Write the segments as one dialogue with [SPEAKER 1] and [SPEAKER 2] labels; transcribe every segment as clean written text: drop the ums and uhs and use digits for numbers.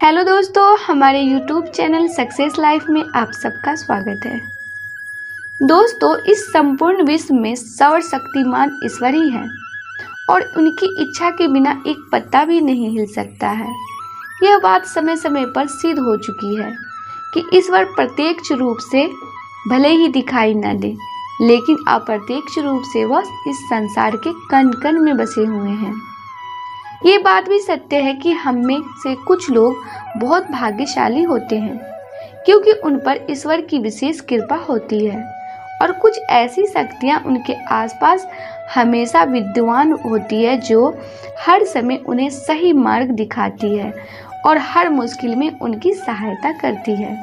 [SPEAKER 1] Hello दोस्तों, हमारे YouTube channel success life में आप सबका स्वागत है। दोस्तों, इस संपूर्ण विश्व में सर्वशक्तिमान ईश्वर ही है और उनकी इच्छा के बिना एक पत्ता भी नहीं हिल सकता है। यह बात समय समय पर सिद्ध हो चुकी है कि ईश्वर प्रत्यक्ष रूप से भले ही दिखाई न दे, लेकिन अप्रत्यक्ष रूप से वह इस संसार के कण कण में बसे हुए हैं। ये बात भी सत्य है कि हम में से कुछ लोग बहुत भाग्यशाली होते हैं क्योंकि उन पर ईश्वर की विशेष कृपा होती है और कुछ ऐसी शक्तियाँ उनके आसपास हमेशा विद्यमान होती है जो हर समय उन्हें सही मार्ग दिखाती है और हर मुश्किल में उनकी सहायता करती है।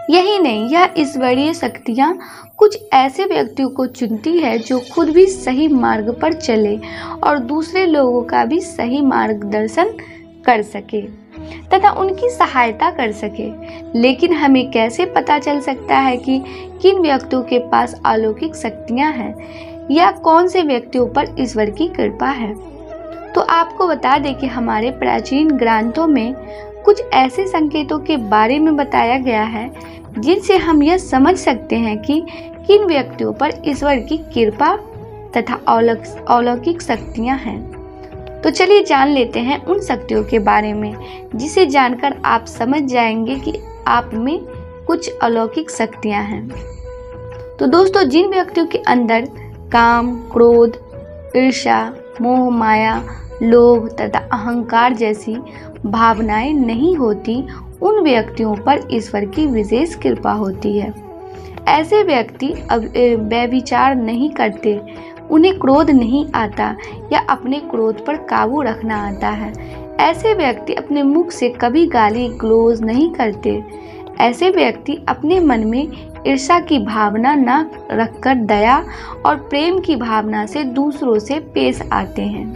[SPEAKER 1] यही नहीं, यह ईश्वरीय शक्तियाँ कुछ ऐसे व्यक्तियों को चुनती है जो खुद भी सही मार्ग पर चले और दूसरे लोगों का भी सही मार्गदर्शन कर सके तथा उनकी सहायता कर सके। लेकिन हमें कैसे पता चल सकता है कि किन व्यक्तियों के पास अलौकिक शक्तियाँ हैं या कौन से व्यक्तियों पर ईश्वर की कृपा है? तो आपको बता दें कि हमारे प्राचीन ग्रंथों में कुछ ऐसे संकेतों के बारे में बताया गया है जिनसे हम यह समझ सकते हैं कि किन व्यक्तियों पर ईश्वर की कृपा तथा अलौकिक शक्तियाँ हैं। तो चलिए जान लेते हैं उन शक्तियों के बारे में जिसे जानकर आप समझ जाएंगे कि आप में कुछ अलौकिक शक्तियाँ हैं। तो दोस्तों, जिन व्यक्तियों के अंदर काम, क्रोध, ईर्ष्या, मोह, माया, लोभ तथा अहंकार जैसी भावनाएं नहीं होती, उन व्यक्तियों पर ईश्वर की विशेष कृपा होती है। ऐसे व्यक्ति व्यभिचार नहीं करते, उन्हें क्रोध नहीं आता या अपने क्रोध पर काबू रखना आता है। ऐसे व्यक्ति अपने मुख से कभी गाली गलौज नहीं करते। ऐसे व्यक्ति अपने मन में ईर्ष्या की भावना न रखकर दया और प्रेम की भावना से दूसरों से पेश आते हैं।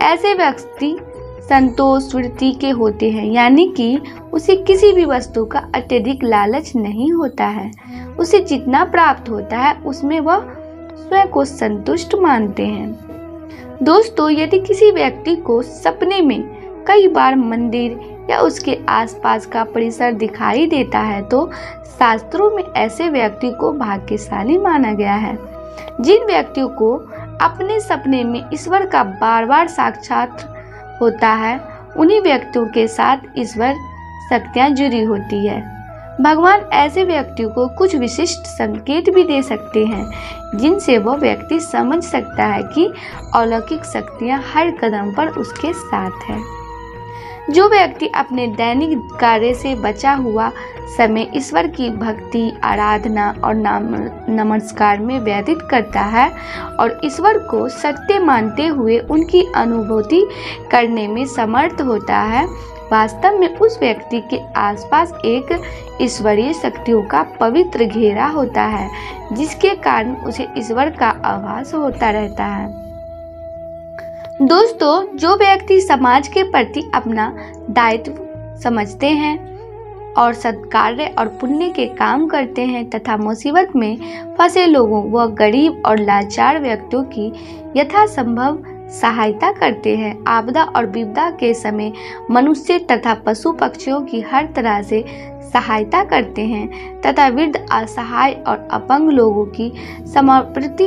[SPEAKER 1] ऐसे व्यक्ति संतोष वृत्ति के होते हैं, यानी कि उसे किसी भी वस्तु का अत्यधिक लालच नहीं होता है। उसे जितना प्राप्त होता है उसमें वह स्वयं को संतुष्ट मानते हैं। दोस्तों, यदि किसी व्यक्ति को सपने में कई बार मंदिर या उसके आसपास का परिसर दिखाई देता है तो शास्त्रों में ऐसे व्यक्ति को भाग्यशाली माना गया है। जिन व्यक्तियों को अपने सपने में ईश्वर का बार बार साक्षात होता है, उन्हीं व्यक्तियों के साथ ईश्वर शक्तियाँ जुड़ी होती है। भगवान ऐसे व्यक्तियों को कुछ विशिष्ट संकेत भी दे सकते हैं जिनसे वह व्यक्ति समझ सकता है कि अलौकिक शक्तियाँ हर कदम पर उसके साथ है। जो व्यक्ति अपने दैनिक कार्य से बचा हुआ समय ईश्वर की भक्ति, आराधना और नमस्कार में व्यतीत करता है और ईश्वर को सत्य मानते हुए उनकी अनुभूति करने में समर्थ होता है, वास्तव में उस व्यक्ति के आसपास एक ईश्वरीय शक्तियों का पवित्र घेरा होता है जिसके कारण उसे ईश्वर का आभास होता रहता है। दोस्तों, जो व्यक्ति समाज के प्रति अपना दायित्व समझते हैं और सत्कार्य और पुण्य के काम करते हैं तथा मुसीबत में फंसे लोगों व गरीब और लाचार व्यक्तियों की यथासंभव सहायता करते हैं, आपदा और विपदा के समय मनुष्य तथा पशु पक्षियों की हर तरह से सहायता करते हैं तथा वृद्ध, असहाय और अपंग लोगों की समर्पित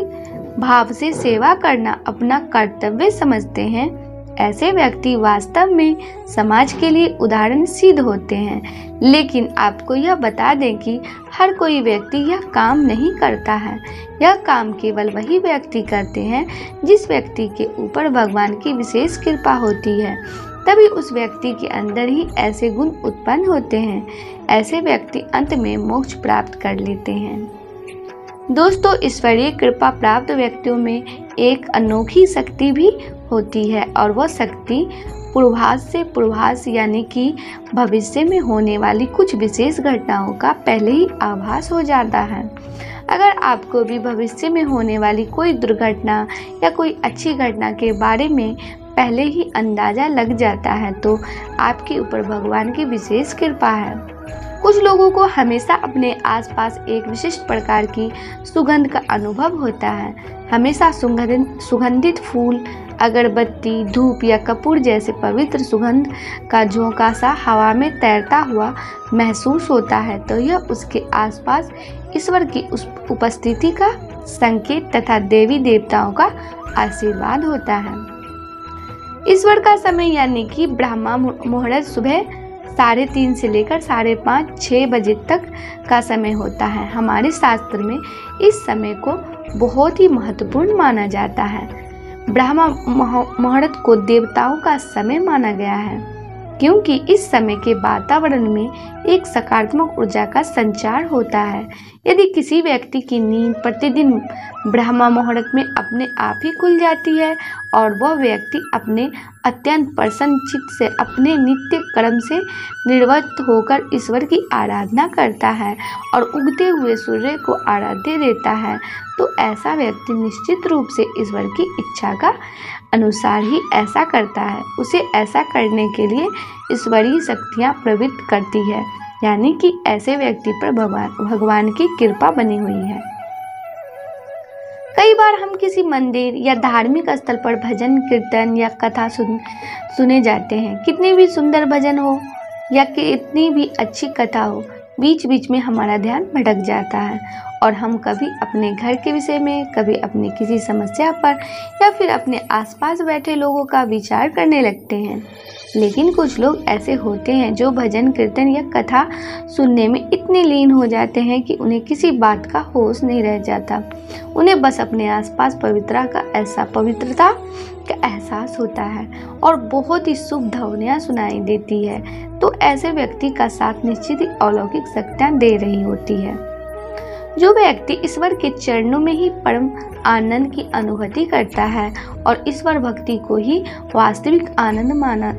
[SPEAKER 1] भाव से सेवा करना अपना कर्तव्य समझते हैं, ऐसे व्यक्ति वास्तव में समाज के लिए उदाहरण सिद्ध होते हैं। लेकिन आपको यह बता दें कि हर कोई व्यक्ति यह काम नहीं करता है। यह काम केवल वही व्यक्ति करते हैं जिस व्यक्ति के ऊपर भगवान की विशेष कृपा होती है, तभी उस व्यक्ति के अंदर ही ऐसे गुण उत्पन्न होते हैं। ऐसे व्यक्ति अंत में मोक्ष प्राप्त कर लेते हैं। दोस्तों, ईश्वरीय कृपा प्राप्त व्यक्तियों में एक अनोखी शक्ति भी होती है और वह शक्ति पूर्वाभास यानी कि भविष्य में होने वाली कुछ विशेष घटनाओं का पहले ही आभास हो जाता है। अगर आपको भी भविष्य में होने वाली कोई दुर्घटना या कोई अच्छी घटना के बारे में पहले ही अंदाजा लग जाता है तो आपके ऊपर भगवान की विशेष कृपा है। कुछ लोगों को हमेशा अपने आसपास एक विशिष्ट प्रकार की सुगंध का अनुभव होता है। हमेशा सुगंधित फूल, अगरबत्ती, धूप या कपूर जैसे पवित्र सुगंध का झोंका सा हवा में तैरता हुआ महसूस होता है तो यह उसके आसपास ईश्वर की उपस्थिति का संकेत तथा देवी देवताओं का आशीर्वाद होता है। ईश्वर का समय यानी कि ब्रह्मा मुहूर्त सुबह 3:30 से लेकर 5:30-6 बजे तक का समय होता है। हमारे शास्त्र में इस समय को बहुत ही महत्वपूर्ण माना जाता है। ब्रह्मा मुहूर्त को देवताओं का समय माना गया है क्योंकि इस समय के वातावरण में एक सकारात्मक ऊर्जा का संचार होता है। यदि किसी व्यक्ति की नींद प्रतिदिन ब्रह्मा मुहूर्त में अपने आप ही खुल जाती है और वह व्यक्ति अपने अत्यंत प्रसन्न चित्त से अपने नित्य कर्म से निवृत्त होकर ईश्वर की आराधना करता है और उगते हुए सूर्य को आराध्य देता है तो ऐसा व्यक्ति निश्चित रूप से ईश्वर की इच्छा का अनुसार ही ऐसा करता है। उसे ऐसा करने के लिए ईश्वरीय शक्तियाँ प्रवृत्त करती है, यानी कि ऐसे व्यक्ति पर भगवान की कृपा बनी हुई है। कई बार हम किसी मंदिर या धार्मिक स्थल पर भजन कीर्तन या कथा सुने जाते हैं। कितनी भी सुंदर भजन हो या कितनी भी अच्छी कथा हो, बीच बीच में हमारा ध्यान भटक जाता है और हम कभी अपने घर के विषय में, कभी अपनी किसी समस्या पर या फिर अपने आसपास बैठे लोगों का विचार करने लगते हैं। लेकिन कुछ लोग ऐसे होते हैं जो भजन कीर्तन या कथा सुनने में इतने लीन हो जाते हैं कि उन्हें किसी बात का होश नहीं रह जाता। उन्हें बस अपने आसपास पवित्रता का एहसास होता है और बहुत ही शुभ ध्वनियाँ सुनाई देती है। तो ऐसे व्यक्ति का साथ निश्चित ही अलौकिक शक्तियाँ दे रही होती है। जो व्यक्ति ईश्वर के चरणों में ही परम आनंद की अनुभूति करता है और ईश्वर भक्ति को ही वास्तविक आनंद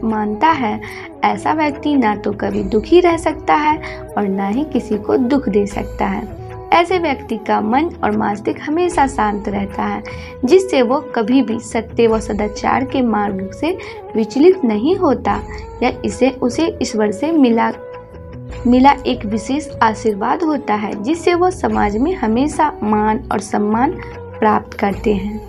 [SPEAKER 1] मानता है, ऐसा व्यक्ति ना तो कभी दुखी रह सकता है और ना ही किसी को दुख दे सकता है। ऐसे व्यक्ति का मन और मस्तिष्क हमेशा शांत रहता है, जिससे वो कभी भी सत्य व सदाचार के मार्ग से विचलित नहीं होता या उसे ईश्वर से मिला एक विशेष आशीर्वाद होता है, जिससे वो समाज में हमेशा मान और सम्मान प्राप्त करते हैं।